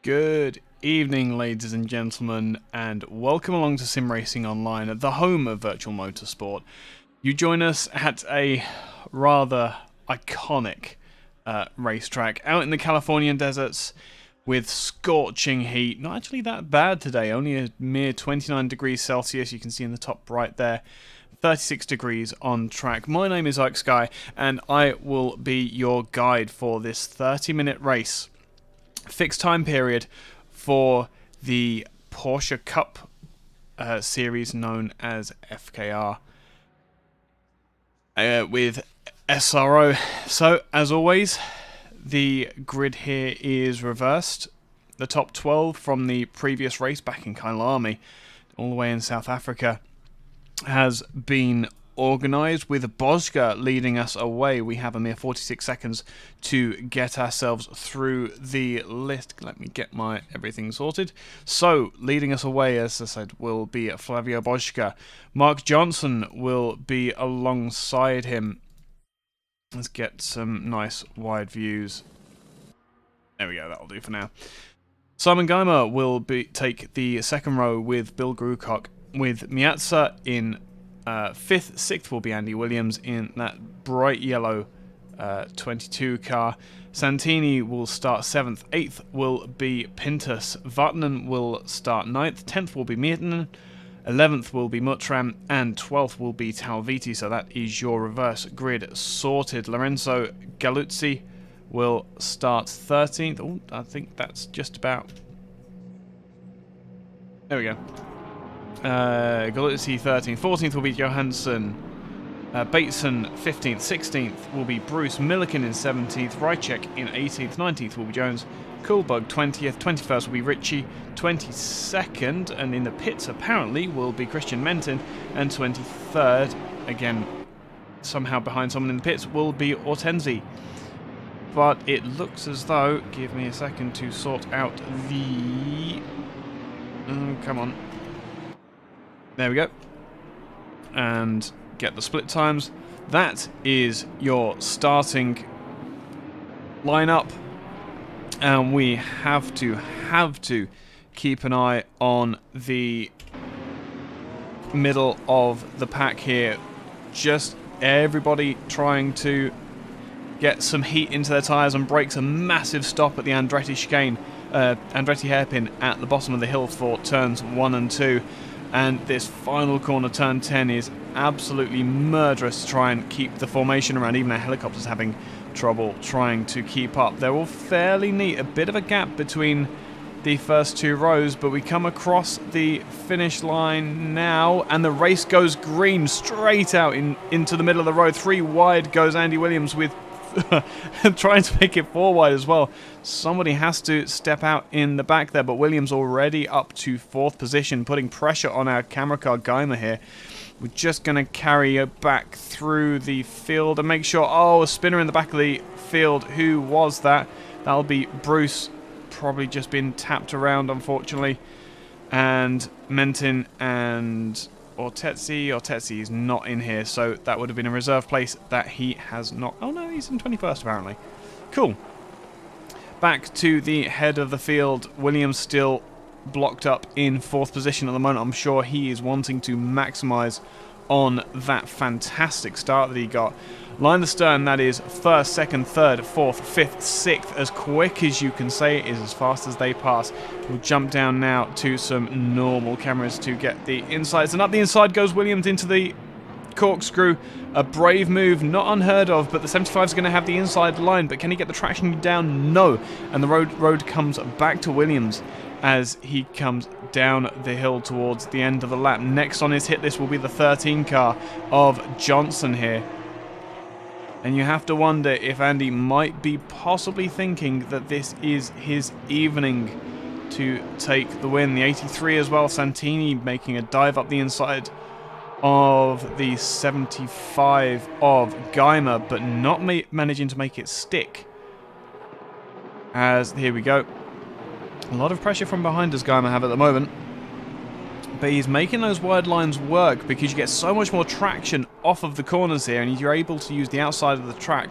Good evening, ladies and gentlemen, and welcome along to SimRacingOnline, the home of virtual motorsport. You join us at a rather iconic racetrack out in the Californian deserts with scorching heat. Not actually that bad today, only a mere 29 degrees Celsius, you can see in the top right there. 36 degrees on track. My name is Ike Sky, and I will be your guide for this 30-minute race. Fixed time period for the Porsche Cup series known as FKR with SRO. So, as always, the grid here is reversed. The top 12 from the previous race back in Kailami, all the way in South Africa, has been organised with Boschke leading us away. We have a mere 46 seconds to get ourselves through the list. Let me get my everything sorted. So, leading us away, as I said, will be Flavio Boschke. Mark Johnson will be alongside him. Let's get some nice wide views. There we go, that'll do for now. Simon Geimer will take the second row with Bill Grucock, with Miazza in 5th, 6th will be Andy Williams in that bright yellow 22 car. Santini will start 7th, 8th will be Pintus. Vatanen will start 9th, 10th will be Mierten, 11th will be Mutram, and 12th will be Talviti. So that is your reverse grid sorted. Lorenzo Galuzzi will start 13th. Oh, I think that's just about... There we go. Galuzzi 13th, 14th will be Johansson, Bateson 15th, 16th will be Bruce, Milliken in 17th, Rychek in 18th, 19th will be Jones, Coolbug 20th, 21st will be Ritchie, 22nd, and in the pits apparently will be Christian Menton, and 23rd, again somehow behind someone in the pits, will be Ortenzi. But it looks as though, give me a second to sort out the... come on. There we go. And get the split times. That is your starting lineup. And we have to keep an eye on the middle of the pack here. Just everybody trying to get some heat into their tyres and brakes. A massive stop at the Andretti chicane, Andretti hairpin at the bottom of the hill for turns 1 and 2. And this final corner, turn 10, is absolutely murderous to try and keep the formation around. Even our helicopters having trouble trying to keep up. They're all fairly neat. A bit of a gap between the first two rows, but we come across the finish line now, and the race goes green straight out into the middle of the road. 3 wide goes Andy Williams with trying to make it 4 wide as well. Somebody has to step out in the back there, but Williams already up to 4th position, putting pressure on our camera car Geimer here. We're just going to carry it back through the field and make sure... Oh, a spinner in the back of the field. Who was that? That'll be Bruce. Probably just been tapped around, unfortunately. And Menton and... Ortetzi is not in here, so that would have been a reserve place that he has not... Oh no, he's in 21st apparently. Cool. Back to the head of the field. Williams still blocked up in 4th position at the moment. I'm sure he is wanting to maximise on that fantastic start that he got. Line the stern, that is 1st, 2nd, 3rd, 4th, 5th, 6th. As quick as you can say it is, as fast as they pass. We'll jump down now to some normal cameras to get the insights. And up the inside goes Williams into the corkscrew. A brave move, not unheard of, but the 75 is going to have the inside line. But can he get the traction down? No. And the road comes back to Williams as he comes down the hill towards the end of the lap. Next on his hit list will be the 13 car of Johnson here. And you have to wonder if Andy might be possibly thinking that this is his evening to take the win. The 83 as well, Santini making a dive up the inside of the 75 of Geimer, but not managing to make it stick. As, here we go. A lot of pressure from behind does Geimer have at the moment. But he's making those wide lines work because you get so much more traction off of the corners here, and you're able to use the outside of the track,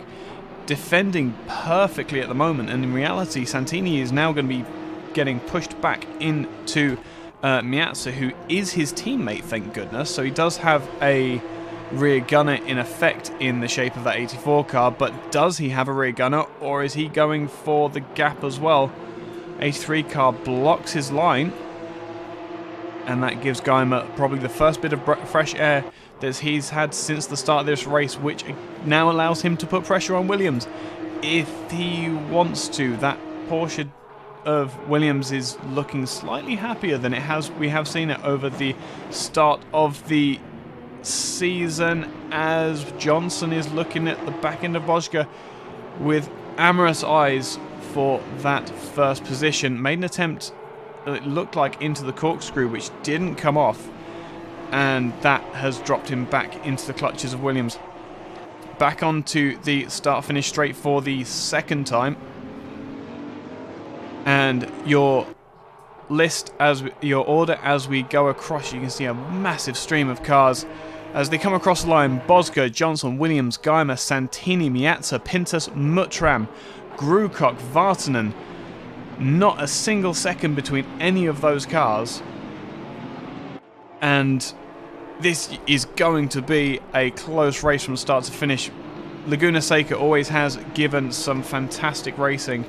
defending perfectly at the moment. And in reality, Santini is now going to be getting pushed back into Miazza, who is his teammate, thank goodness. So he does have a rear gunner in effect in the shape of that 84 car, but does he have a rear gunner, or is he going for the gap as well? 83 car blocks his line, and that gives Geimer probably the first bit of fresh air that he's had since the start of this race, which now allows him to put pressure on Williams if he wants to. That Porsche of Williams is looking slightly happier than we have seen it over the start of the season, as Johnson is looking at the back end of Bojka with amorous eyes for that first position. Made an attempt, it looked like, into the corkscrew, which didn't come off, and that has dropped him back into the clutches of Williams. Back onto the start-finish straight for the second time, and your order as we go across, you can see a massive stream of cars as they come across the line. Bosco, Johnson, Williams, Geimer, Santini, Miazza, Pintus, Mutram, Grukok, Vartanen. Not a single second between any of those cars. And this is going to be a close race from start to finish. Laguna Seca always has given some fantastic racing.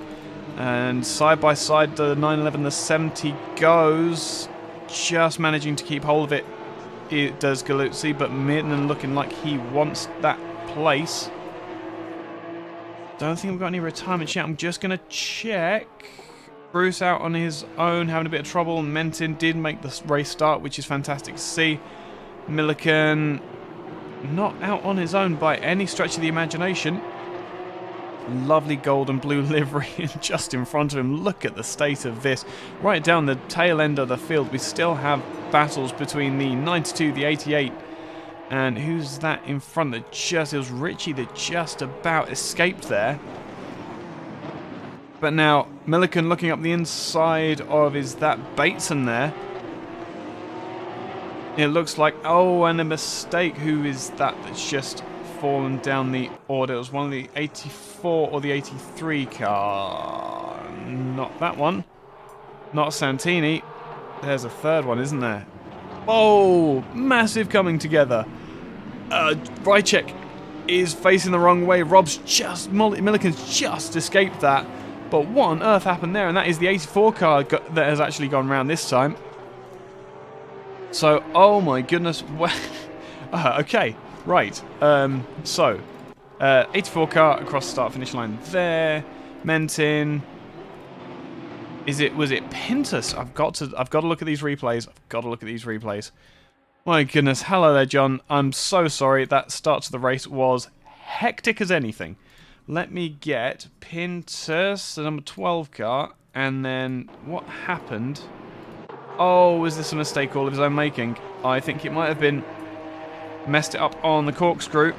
And side by side, the 911, the 70 goes, just managing to keep hold of it. It does Galuzzi, but Midden looking like he wants that place. Don't think we've got any retirement yet. I'm just going to check. Bruce out on his own, having a bit of trouble. Mentin did make the race start, which is fantastic to see. Milliken not out on his own by any stretch of the imagination. Lovely gold and blue livery just in front of him. Look at the state of this. Right down the tail end of the field, we still have battles between the 92, the 88, and who's that in front that just... It was Ritchie that just about escaped there. But now, Milliken looking up the inside of... Is that Bateson there? It looks like... Oh, and a mistake. Who is that that's just fallen down the order? It was one of the 84 or the 83 car. Not that one. Not Santini. There's a third one, isn't there? Oh, massive coming together. Rychek is facing the wrong way. Milliken's just escaped that. But what on earth happened there? And that is the 84 car that has actually gone round this time. So, oh my goodness. Okay, right. 84 car across the start-finish line there. Mentin. Was it Pintus? I've got to look at these replays. My goodness. Hello there, John. I'm so sorry. That start to the race was hectic as anything. Let me get Pintus, the number 12 car, and then what happened? Oh, is this a mistake all of his own making? I think it might have been. Messed it up on the corkscrew.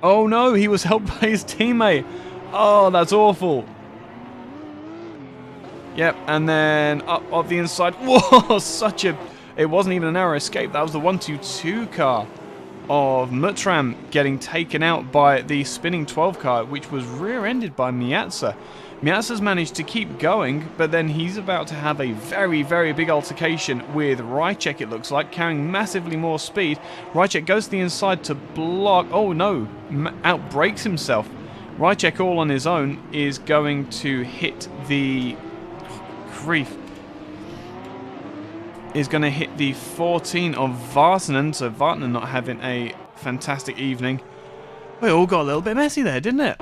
Oh no, he was helped by his teammate. Oh, that's awful. Yep, and then up the inside. Whoa, it wasn't even a narrow escape. That was the 122 car of Mutram getting taken out by the spinning 12 car, which was rear-ended by Miazza. Miazza's managed to keep going, but then he's about to have a very, very big altercation with Rychek, it looks like, carrying massively more speed. Rychek goes to the inside to block. Oh no, outbrakes himself. Rychek all on his own is going to hit the... grief. Is going to hit the 14 of Vartanen, so Vartanen not having a fantastic evening. We all got a little bit messy there, didn't it?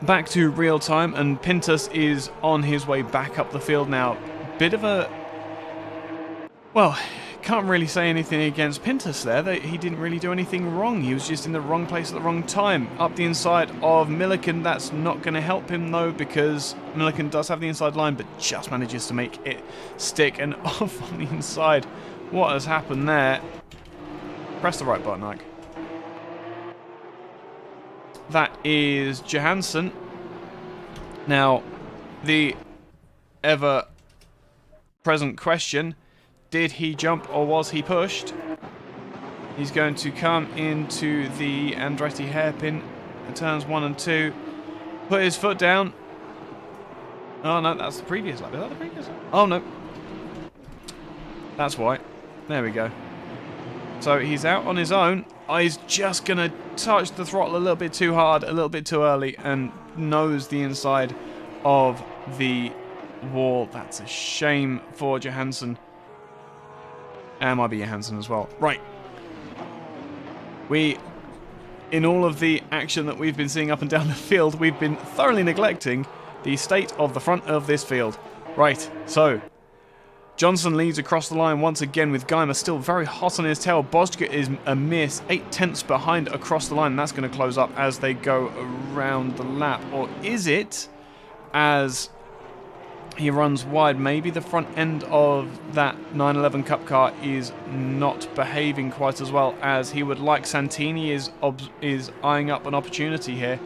Back to real time, and Pintus is on his way back up the field now. Bit of a... Well, can't really say anything against Pintus there. He didn't really do anything wrong. He was just in the wrong place at the wrong time. Up the inside of Milliken. That's not going to help him, though, because Milliken does have the inside line, but just manages to make it stick and off on the inside. What has happened there? Press the right button, Ike. That is Johansson. Now, the ever-present question... Did he jump or was he pushed? He's going to come into the Andretti hairpin at turns 1 and 2. Put his foot down. Oh, no, that's the previous lap. Is that the previous lap? Oh, no. That's why. There we go. So he's out on his own. Oh, he's just going to touch the throttle a little bit too hard, a little bit too early, and nose the inside of the wall. That's a shame for Johansson. And might be Johansson as well. Right. In all of the action that we've been seeing up and down the field, we've been thoroughly neglecting the state of the front of this field. Right, so Johnson leads across the line once again with Geimer still very hot on his tail. Bosca is a mere 8/10 behind across the line. And that's going to close up as they go around the lap. Or is it as he runs wide? Maybe the front end of that 911 Cup car is not behaving quite as well as he would like. Santini is eyeing up an opportunity here.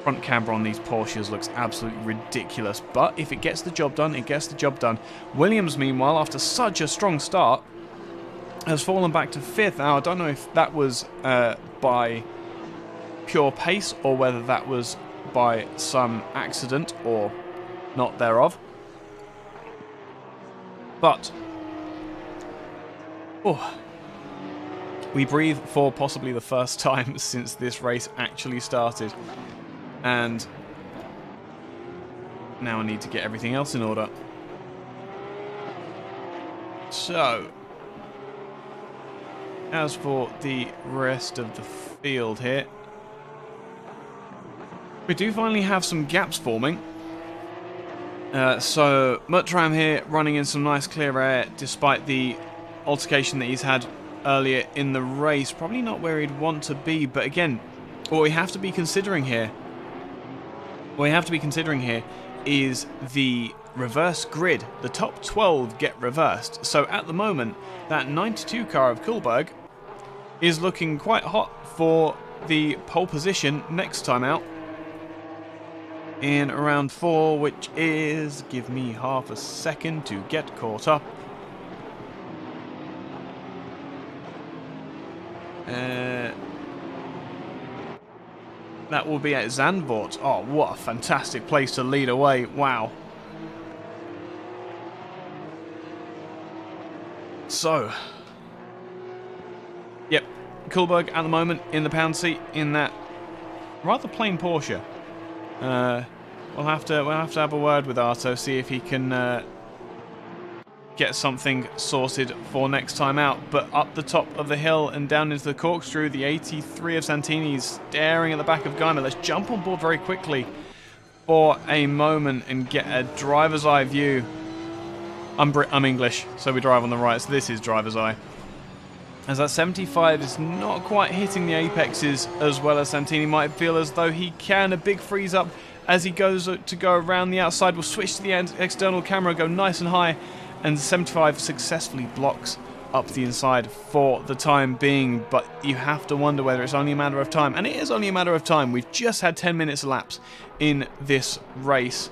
Front camber on these Porsches looks absolutely ridiculous, but if it gets the job done, it gets the job done. Williams, meanwhile, after such a strong start, has fallen back to 5th. Now, I don't know if that was by pure pace or whether that was by some accident or not thereof. But we breathe for possibly the first time since this race actually started. And now I need to get everything else in order. So, as for the rest of the field here, we do finally have some gaps forming. So, Muttram here running in some nice clear air despite the altercation that he's had earlier in the race. Probably not where he'd want to be, but again, what we have to be considering here is the reverse grid. The top 12 get reversed. So at the moment, that 92 car of Kuhlberg is looking quite hot for the pole position next time out in round 4, which is, give me half a second to get caught up. That will be at Zandvoort. Oh, what a fantastic place to lead away. Wow. So, yep, Kuhlberg at the moment in the pound seat in that rather plain Porsche. We'll have to have a word with Arto, see if he can get something sorted for next time out. But up the top of the hill and down into the corkscrew, the 83 of Santini's staring at the back of Geimer. Let's jump on board very quickly for a moment and get a driver's eye view. I'm English, so we drive on the right, so this is driver's eye. As that 75 is not quite hitting the apexes as well as Santini might feel as though he can. A big freeze up as he goes to go around the outside. We'll switch to the external camera, go nice and high, and 75 successfully blocks up the inside for the time being. But you have to wonder whether it's only a matter of time. And it is only a matter of time. We've just had 10 minutes elapsed in this race.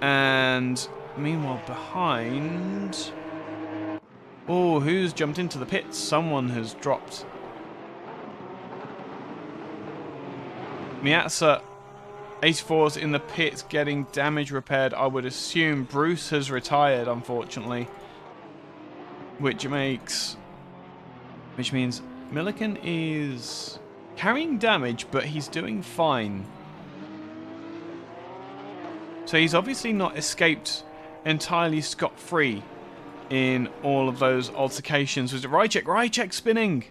And meanwhile behind... Oh, who's jumped into the pits? Someone has dropped. Miazza 84's in the pits getting damage repaired. I would assume Bruce has retired, unfortunately. Which means Milliken is carrying damage, but he's doing fine. So he's obviously not escaped entirely scot-free in all of those altercations. Was it Rychek? Rychek spinning!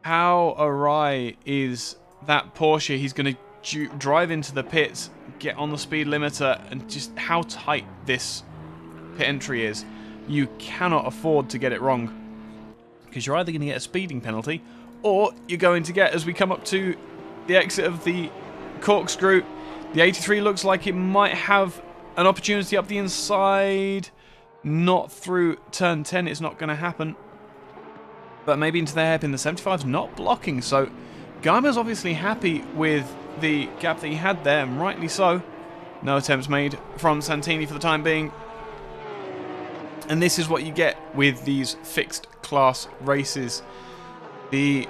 How awry is that Porsche? He's going to drive into the pits, get on the speed limiter, and just how tight this pit entry is. You cannot afford to get it wrong, because you're either going to get a speeding penalty, or you're going to get, as we come up to the exit of the corkscrew, the 83 looks like it might have an opportunity up the inside. Not through turn 10, it's not going to happen. But maybe into the hairpin. The 75's not blocking, so Geimer's obviously happy with the gap that he had there, and rightly so. No attempts made from Santini for the time being. And this is what you get with these fixed class races. The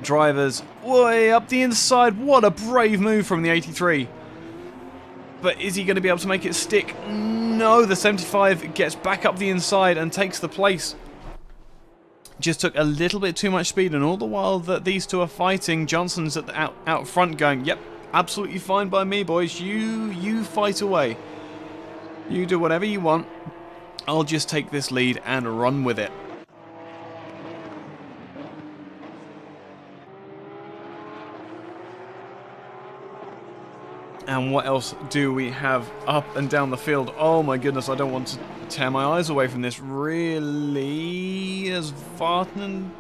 drivers way up the inside. What a brave move from the 83. But is he going to be able to make it stick? No, the 75 gets back up the inside and takes the place. Just took a little bit too much speed, and all the while that these two are fighting, Johnson's at the out front going, yep, absolutely fine by me, boys. You fight away. You do whatever you want. I'll just take this lead and run with it. And what else do we have up and down the field? Oh my goodness, I don't want to tear my eyes away from this. Really? Has Vartman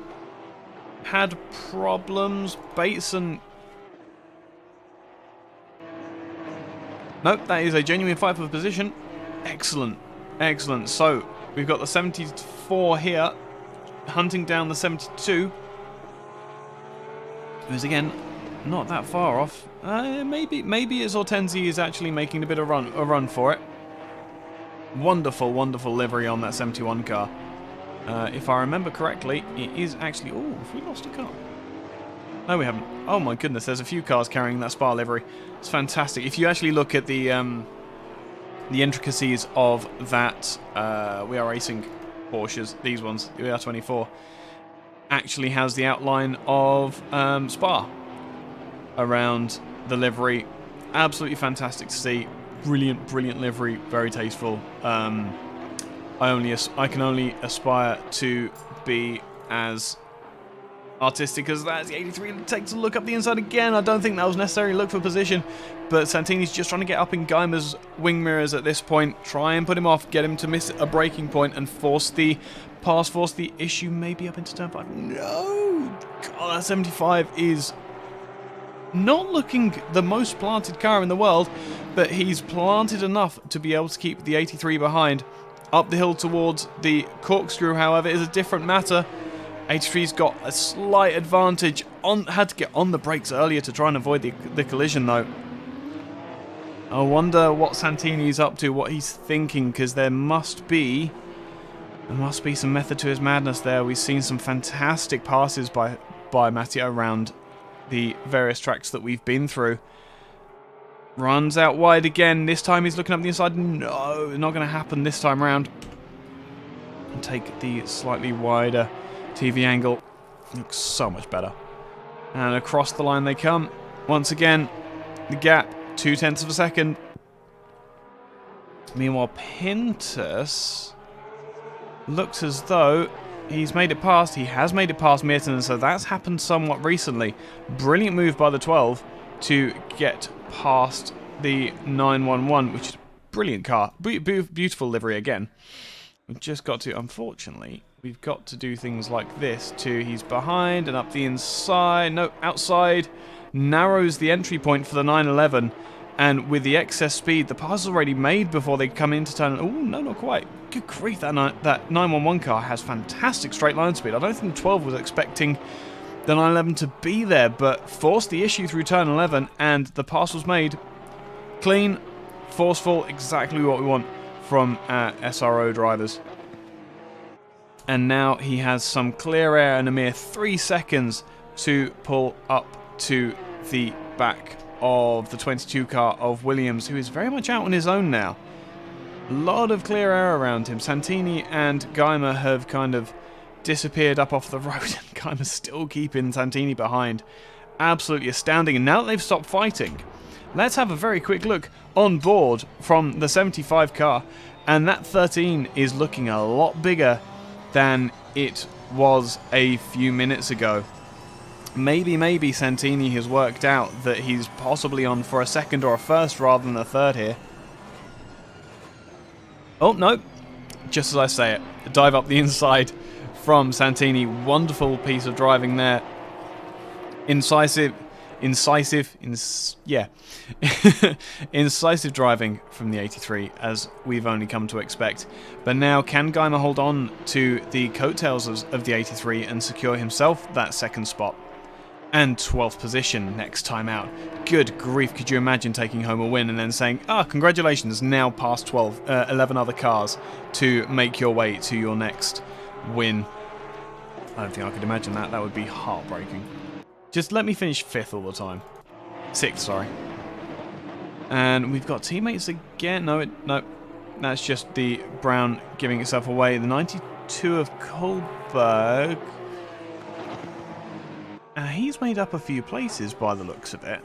had problems? Bateson... Nope, that is a genuine fight for position. Excellent. Excellent. So, we've got the 74 here, hunting down the 72. Who's again not that far off. Maybe it's Hortensi is actually making a bit of a run for it. Wonderful, wonderful livery on that 71 car. If I remember correctly, it is actually... Oh, have we lost a car? No, we haven't. Oh my goodness, there's a few cars carrying that Spa livery. It's fantastic. If you actually look at the intricacies of that We Are Racing Porsches, these ones, the WR24, actually has the outline of Spa around the livery. Absolutely fantastic to see. Brilliant, brilliant livery. Very tasteful. I can only aspire to be as artistic as that. The 83 takes a look up the inside again. I don't think that was necessarily a look for position, but Santini's just trying to get up in Geimer's wing mirrors at this point. Try and put him off, get him to miss a braking point and force the pass, force the issue maybe up into turn 5. No! God, that 75 is not looking the most planted car in the world, but he's planted enough to be able to keep the 83 behind. Up the hill towards the corkscrew, however, is a different matter. 83's got a slight advantage. Had to get on the brakes earlier to try and avoid the collision, though. I wonder what Santini's up to, what he's thinking, because there must be some method to his madness there. We've seen some fantastic passes by Matteo around the various tracks that we've been through. Runs out wide again. This time he's looking up the inside. No, not going to happen this time around. And take the slightly wider TV angle. Looks so much better. And across the line they come. Once again, the gap, 0.2 of a second. Meanwhile, Pintus looks as though he's made it past. He has made it past Merton, so that's happened somewhat recently. Brilliant move by the 12 to get past the 911, which is a brilliant car. Beautiful livery again. We've just got to, unfortunately, we've got to do things like this too. He's behind and up the inside. No, outside. Narrows the entry point for the 911. And with the excess speed, the pass is already made before they come into turn. Oh, no, not quite. Good grief, that 911 car has fantastic straight line speed. I don't think the 12 was expecting the 911 to be there, but forced the issue through turn 11, and the pass was made. Clean, forceful, exactly what we want from our SRO drivers. And now he has some clear air and a mere 3 seconds to pull up to the back of the 22 car of Williams, who is very much out on his own now. A lot of clear air around him. Santini and Geimer have kind of disappeared up off the road, and Geimer's still keeping Santini behind. Absolutely astounding. And now that they've stopped fighting, let's have a very quick look on board from the 75 car, and that 13 is looking a lot bigger than it was a few minutes ago. Maybe Santini has worked out that he's possibly on for a second or a first rather than a third here. Oh, no. Just as I say it. A dive up the inside from Santini. Wonderful piece of driving there. Incisive driving from the 83, as we've only come to expect. But now, can Geimer hold on to the coattails of the 83 and secure himself that second spot? And 12th position next time out. Good grief, could you imagine taking home a win and then saying, congratulations, now past 11 other cars to make your way to your next win. I don't think I could imagine that. That would be heartbreaking. Just let me finish 5th all the time. 6th, sorry. And we've got teammates again. No, that's just the brown giving itself away. The 92 of Kohlberg. He's made up a few places by the looks of it.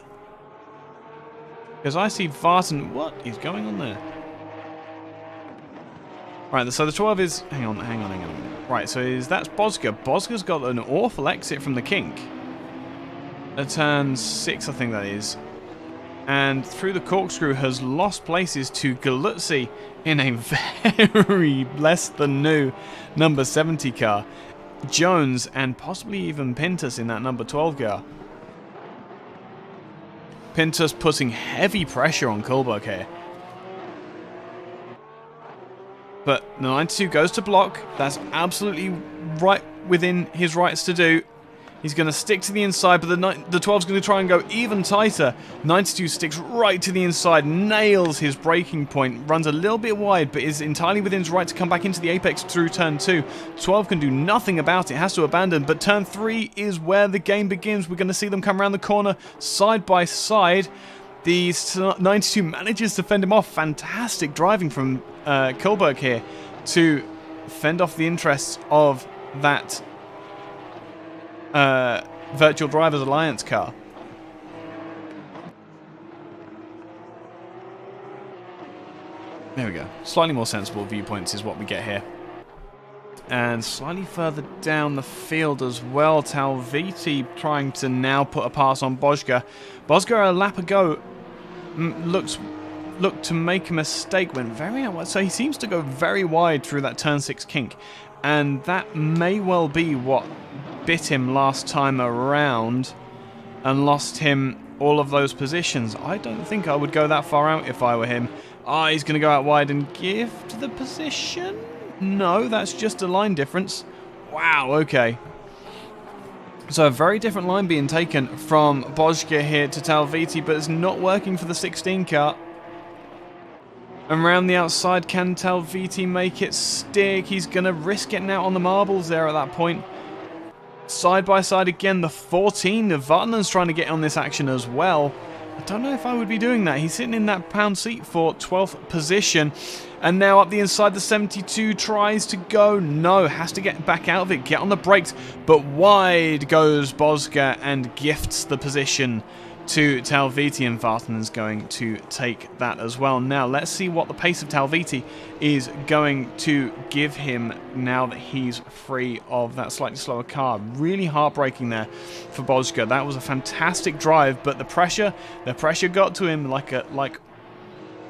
Because I see Vartan. What is going on there? Right, so the 12 is... Hang on. Right, so that's Bosger. Bosger's got an awful exit from the kink. At turn 6, I think that is. And through the corkscrew has lost places to Galuzzi in a very less than new number 70 car. Jones and possibly even Pintus in that number 12 car. Pintus putting heavy pressure on Kohlberg here. But the 92 goes to block. That's absolutely right within his rights to do. He's going to stick to the inside, but the 12's going to try and go even tighter. 92 sticks right to the inside, nails his braking point, runs a little bit wide, but is entirely within his right to come back into the apex through turn 2. 12 can do nothing about it, has to abandon, but turn 3 is where the game begins. We're going to see them come around the corner side by side. The 92 manages to fend him off. Fantastic driving from Kohlberg here to fend off the interests of that Virtual Drivers Alliance car. There we go. Slightly more sensible viewpoints is what we get here. And slightly further down the field as well, Talviti trying to now put a pass on Bosger. Bosger, a lap ago, looked to make a mistake, went very out. So he seems to go very wide through that turn 6 kink. And that may well be what bit him last time around and lost him all of those positions. I don't think I would go that far out if I were him. He's going to go out wide and gift the position? No, that's just a line difference. Wow, okay. So a very different line being taken from Bosger here to Talviti, but it's not working for the 16 car. And around the outside, can Talviti make it stick? He's going to risk getting out on the marbles there at that point. Side by side again, the 14 of Vartanen's trying to get on this action as well. I don't know if I would be doing that. He's sitting in that pound seat for 12th position. And now up the inside, the 72 tries to go. No, has to get back out of it, get on the brakes. But wide goes Bosger and gifts the position to Talviti, and Vartanen's going to take that as well. Now, let's see what the pace of Talviti is going to give him now that he's free of that slightly slower car. Really heartbreaking there for Bosger. That was a fantastic drive, but the pressure got to him like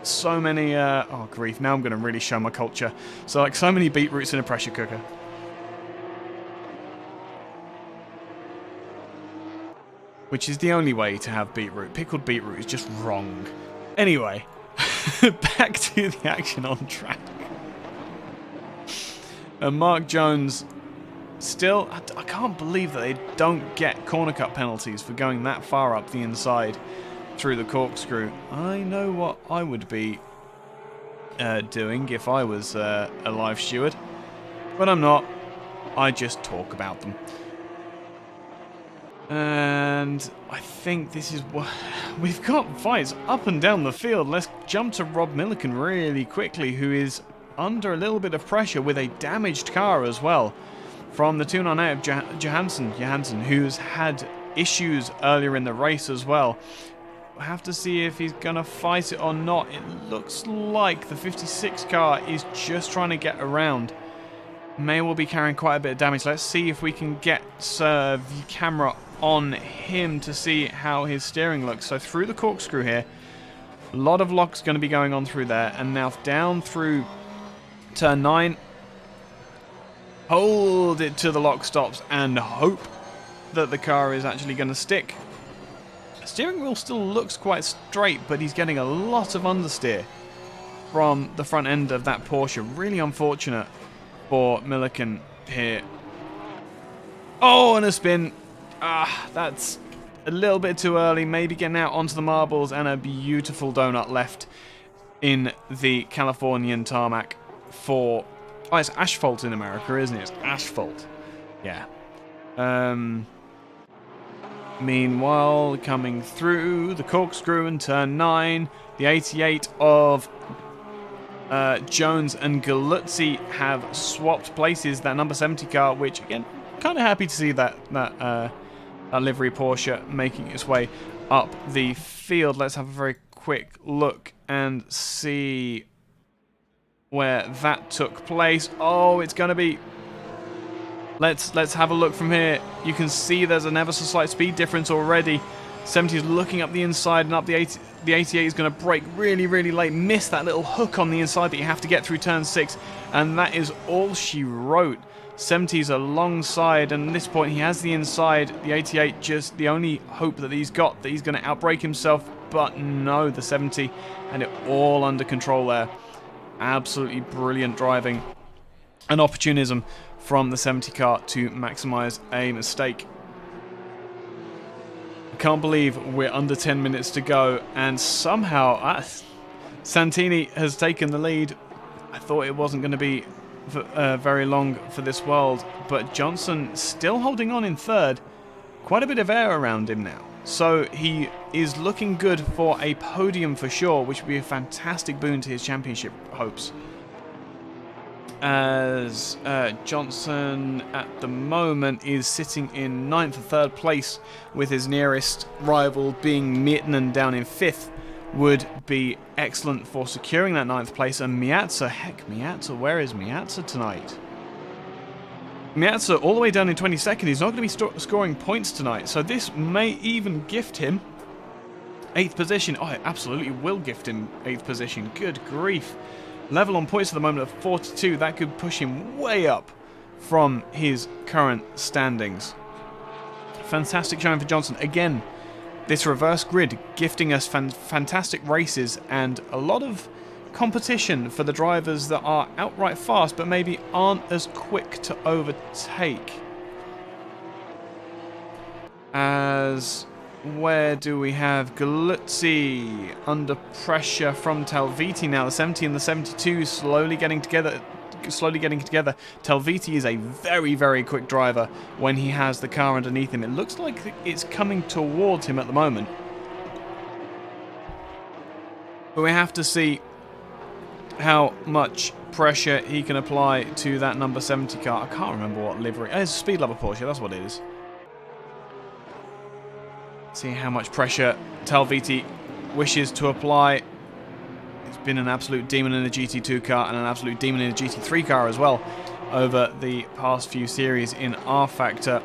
so many... oh, grief. Now I'm going to really show my culture. So, like so many beetroots in a pressure cooker. Which is the only way to have beetroot. Pickled beetroot is just wrong. Anyway, back to the action on track. And Mark Jones still... I can't believe that they don't get corner cut penalties for going that far up the inside through the corkscrew. I know what I would be doing if I was a live steward. But I'm not. I just talk about them. And I think this is what we've got. Fights up and down the field. Let's jump to Rob Milliken really quickly, who is under a little bit of pressure with a damaged car as well from the 298 of Johansson, who's had issues earlier in the race as well. We'll have to see if he's going to fight it or not. It looks like the 56 car is just trying to get around. May well be carrying quite a bit of damage. Let's see if we can get the camera on him to see how his steering looks. So through the corkscrew here, a lot of lock's going to be going on through there, and now down through turn 9. Hold it to the lock stops and hope that the car is actually going to stick. The steering wheel still looks quite straight, but he's getting a lot of understeer from the front end of that Porsche. Really unfortunate for Milliken here. Oh, and a spin. That's a little bit too early. Maybe getting out onto the marbles, and a beautiful donut left in the Californian tarmac for... Oh, it's asphalt in America, isn't it? It's asphalt. Yeah. Meanwhile, coming through the corkscrew and turn 9, the 88 of Jones and Galuzzi have swapped places. That number 70 car, which again, kind of happy to see that livery Porsche making its way up the field. Let's have a very quick look and see where that took place. Oh, it's going to be... Let's have a look from here. You can see there's an ever so slight speed difference already. 70 is looking up the inside and up the 80. The 88 is going to brake really, really late. Miss that little hook on the inside that you have to get through turn 6. And that is all she wrote. 70's alongside, and at this point he has the inside. The 88 just the only hope that he's got, that he's going to outbrake himself. But no, the 70 had it all under control there. Absolutely brilliant driving and opportunism from the 70 car to maximize a mistake. I can't believe we're under 10 minutes to go, and somehow Santini has taken the lead. I thought it wasn't going to be very long for this world, but Johnson still holding on in third. Quite a bit of air around him now. So he is looking good for a podium for sure, which would be a fantastic boon to his championship hopes. As Johnson at the moment is sitting in 9th or 3rd place, with his nearest rival being Miettinen down in 5th, would be excellent for securing that 9th place. And Miazza, heck, Miazza, where is Miazza tonight? Miazza all the way down in 22nd. He's not going to be scoring points tonight, so this may even gift him 8th position. Oh, it absolutely will gift him 8th position. Good grief. Level on points at the moment of 42. That could push him way up from his current standings. Fantastic showing for Johnson. Again, this reverse grid gifting us fantastic races and a lot of competition for the drivers that are outright fast but maybe aren't as quick to overtake. As where do we have Galuzzi under pressure from Talviti now? The 70 and the 72 slowly getting together. Talviti is a very, very quick driver when he has the car underneath him. It looks like it's coming towards him at the moment. But we have to see how much pressure he can apply to that number 70 car. I can't remember what livery. Oh, it's a speed level Porsche, that's what it is. See how much pressure Talviti wishes to apply. It's been an absolute demon in the GT2 car and an absolute demon in the GT3 car as well over the past few series in R Factor.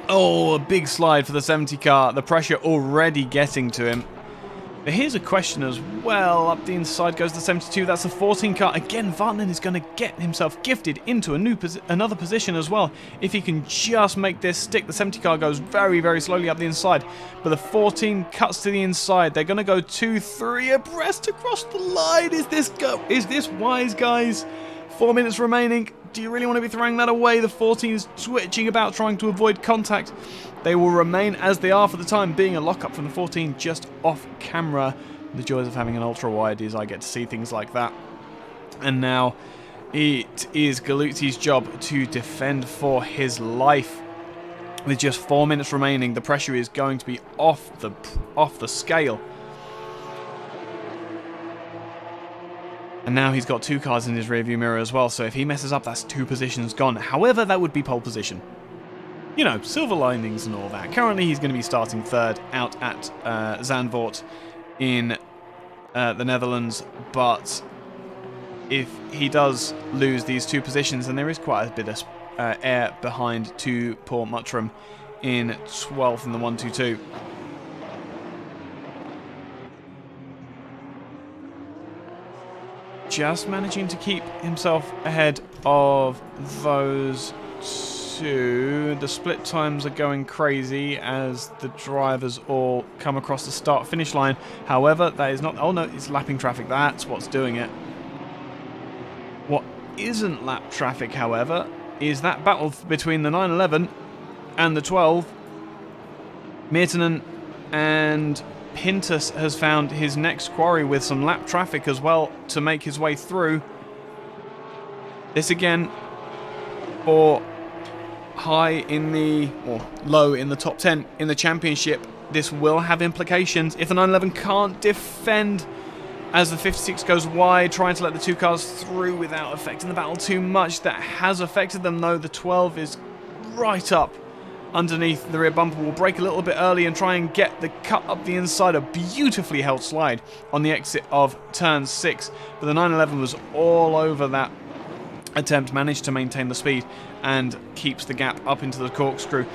Oh, a big slide for the 70 car. The pressure already getting to him. But here's a question as well. Up the inside goes the 72. That's the 14 car. Again, Vartnen is going to get himself gifted into another position as well. If he can just make this stick. The 70 car goes very, very slowly up the inside. But the 14 cuts to the inside. They're going to go 2-3 abreast across the line. Is this wise, guys? 4 minutes remaining. Do you really want to be throwing that away? The 14 is twitching about, trying to avoid contact. They will remain as they are for the time being. A lockup from the 14 just off camera. The joys of having an ultra wide is I get to see things like that. And now it is Galuzzi's job to defend for his life. With just 4 minutes remaining, the pressure is going to be off the scale. And now he's got 2 cars in his rearview mirror as well, so if he messes up, that's 2 positions gone. However, that would be pole position. You know, silver linings and all that. Currently, he's going to be starting 3rd out at Zandvoort in the Netherlands, but if he does lose these 2 positions, then there is quite a bit of air behind to poor Muttram in 12th in the 1-2-2. Just managing to keep himself ahead of those 2. The split times are going crazy as the drivers all come across the start-finish line. However, that is not... Oh no, it's lapping traffic. That's what's doing it. What isn't lap traffic, however, is that battle between the 911 and the 12. Miettinen and Pintus has found his next quarry with some lap traffic as well to make his way through. This again for high in the, or low in the top 10 in the championship, this will have implications. If the 911 can't defend as the 56 goes wide, trying to let the two cars through without affecting the battle too much, that has affected them though. The 12 is right up underneath the rear bumper, will brake a little bit early and try and get the cut up the inside. A beautifully held slide on the exit of turn 6, but the 911 was all over that attempt, managed to maintain the speed and keeps the gap up into the corkscrew.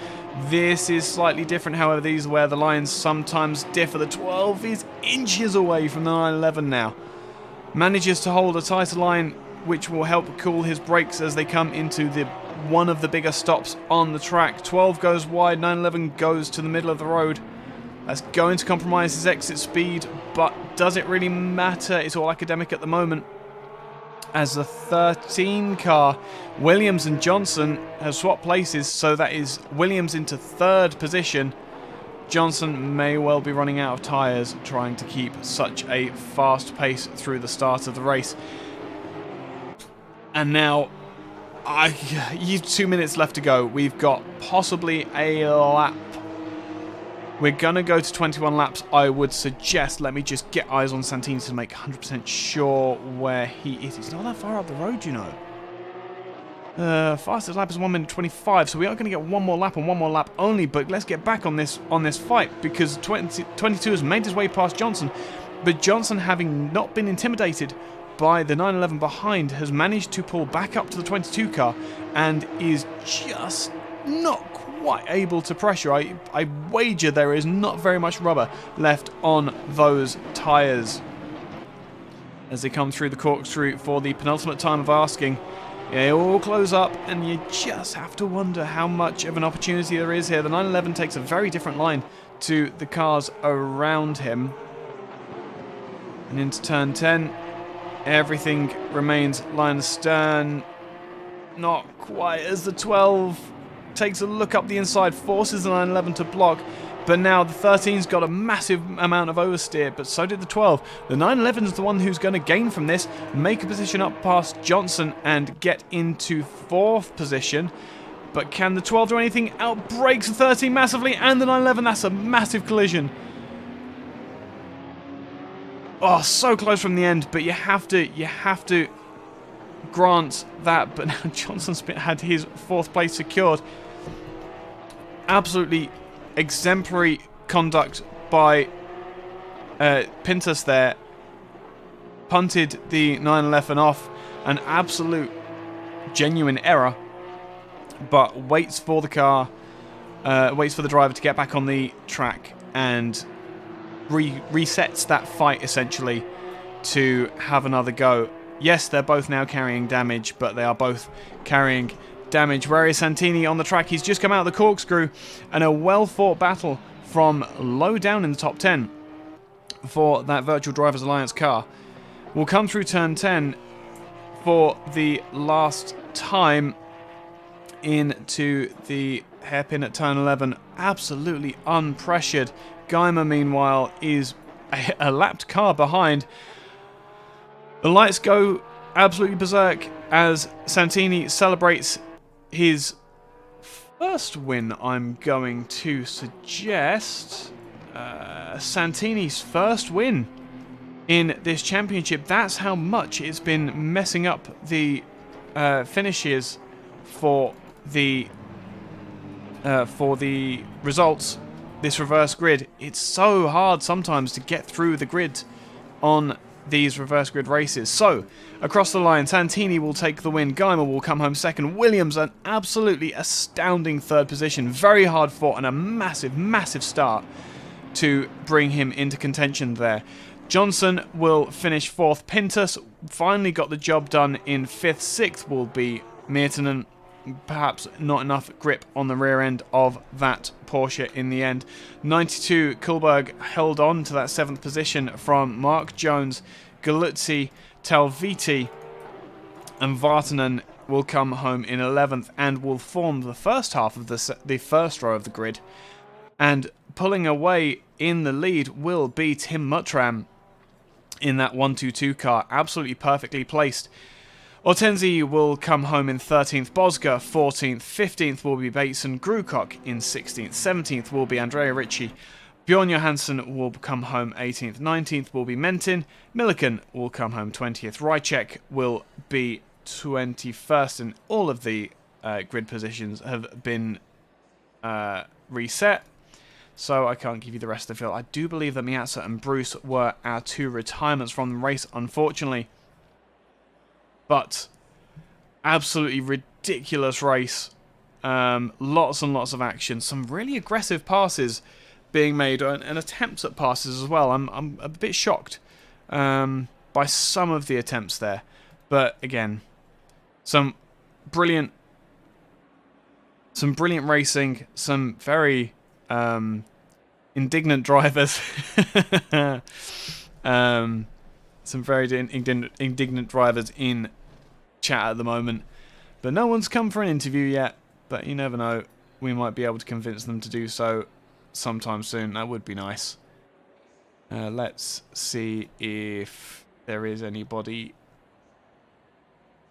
This is slightly different, however. These are where the lines sometimes differ. The 12 is inches away from the 911 now. Manages to hold a tighter line, which will help cool his brakes as they come into one of the bigger stops on the track. 12 goes wide, 911 goes to the middle of the road. That's going to compromise his exit speed, but does it really matter? It's all academic at the moment, as the 13 car, Williams and Johnson, have swapped places, so that is Williams into third position. Johnson may well be running out of tyres trying to keep such a fast pace through the start of the race. And now, you've 2 minutes left to go. We've got possibly a lap. We're going to go to 21 laps, I would suggest. Let me just get eyes on Santini to make 100% sure where he is. He's not that far up the road, you know. Fastest lap is 1 minute 25, so we are going to get one more lap and one more lap only, but let's get back on this fight, because 22 has made his way past Johnson, but Johnson, having not been intimidated by the 911 behind, has managed to pull back up to the 22 car and is just not quite able to pressure. I wager there is not very much rubber left on those tyres as they come through the corkscrew for the penultimate time of asking. They all close up, and you just have to wonder how much of an opportunity there is here. The 911 takes a very different line to the cars around him. And into turn 10, everything remains line astern. Not quite, as the 12 takes a look up the inside, forces the 911 to block, but now the 13's got a massive amount of oversteer, but so did the 12. The 911 is the one who's going to gain from this, make a position up past Johnson and get into fourth position. But can the 12 do anything? Outbrakes the 13 massively, and the 911, that's a massive collision. Oh, so close from the end, but you have to grant that. But now Johnson's had his fourth place secured. Absolutely exemplary conduct by Pintus there. Punted the 911 off, an absolute genuine error, but waits for the car, waits for the driver to get back on the track and resets that fight essentially to have another go. Yes, they're both now carrying damage, but they are both carrying damage. Where is Santini on the track? He's just come out of the corkscrew, and a well-fought battle from low down in the top 10 for that Virtual Drivers Alliance car will come through turn 10 for the last time into the hairpin at turn 11. Absolutely unpressured. Geimer, meanwhile, is a lapped car behind. The lights go absolutely berserk as Santini celebrates his first win, I'm going to suggest. Santini's first win in this championship. That's how much it's been messing up the finishes for the results. This reverse grid. It's so hard sometimes to get through the grid on these reverse grid races. So, across the line, Santini will take the win. Geimer will come home second. Williams, an absolutely astounding third position. Very hard fought and a massive, massive start to bring him into contention there. Johnson will finish fourth. Pintus finally got the job done in fifth. Sixth will be Myrtinen. Perhaps not enough grip on the rear end of that Porsche in the end. 92, Kullberg held on to that seventh position from Mark Jones, Galuzzi, Talviti, and Vartanen will come home in 11th and will form the first half of the first row of the grid. And pulling away in the lead will be Tim Muttram in that 122 car, absolutely perfectly placed. Ortenzi will come home in 13th, Bosga 14th, 15th will be Bateson, Grucock in 16th, 17th will be Andrea Ricci, Bjorn Johansson will come home 18th, 19th will be Mentin, Milliken will come home 20th, Rychek will be 21st, and all of the grid positions have been reset, so I can't give you the rest of the field. I do believe that Miazza and Bruce were our 2 retirements from the race, unfortunately. But absolutely ridiculous race. Lots and lots of action. Some really aggressive passes being made, and attempts at passes as well. I'm a bit shocked by some of the attempts there. But again, some brilliant racing, some very indignant drivers. Some very indignant drivers in chat at the moment, but no one's come for an interview yet, but you never know, we might be able to convince them to do so sometime soon. That would be nice. Let's see if there is anybody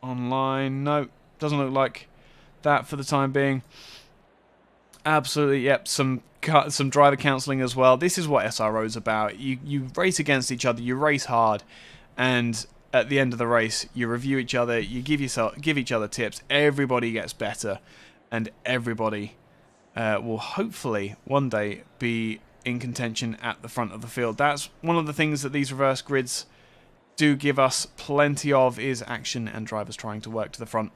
online. No, doesn't look like that for the time being. Absolutely, yep, some driver counselling as well. This is what SRO is about. You race against each other, you race hard, and at the end of the race, you review each other, you give each other tips. Everybody gets better, and everybody will hopefully one day be in contention at the front of the field. That's one of the things that these reverse grids do give us plenty of, is action and drivers trying to work to the front.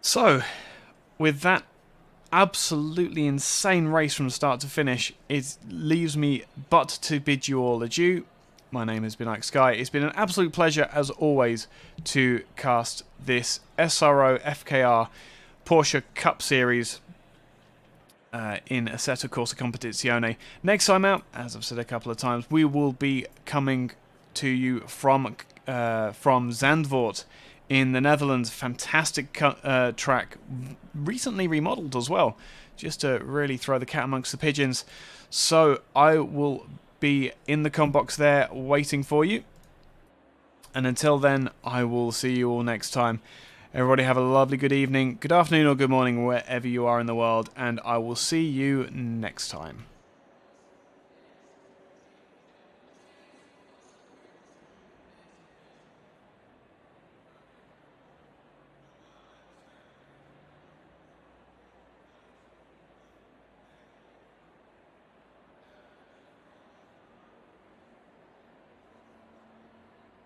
So, with that absolutely insane race from start to finish, it leaves me but to bid you all adieu. My name has been Ike Sky. It's been an absolute pleasure, as always, to cast this SRO FKR Porsche Cup Series in Assetto Corsa Competizione. Next time out, as I've said a couple of times, we will be coming to you from Zandvoort in the Netherlands. Fantastic track, recently remodeled as well, just to really throw the cat amongst the pigeons. So I will be in the com box there waiting for you, and until then, I will see you all next time. Everybody have a lovely good evening, good afternoon or good morning wherever you are in the world, and I will see you next time.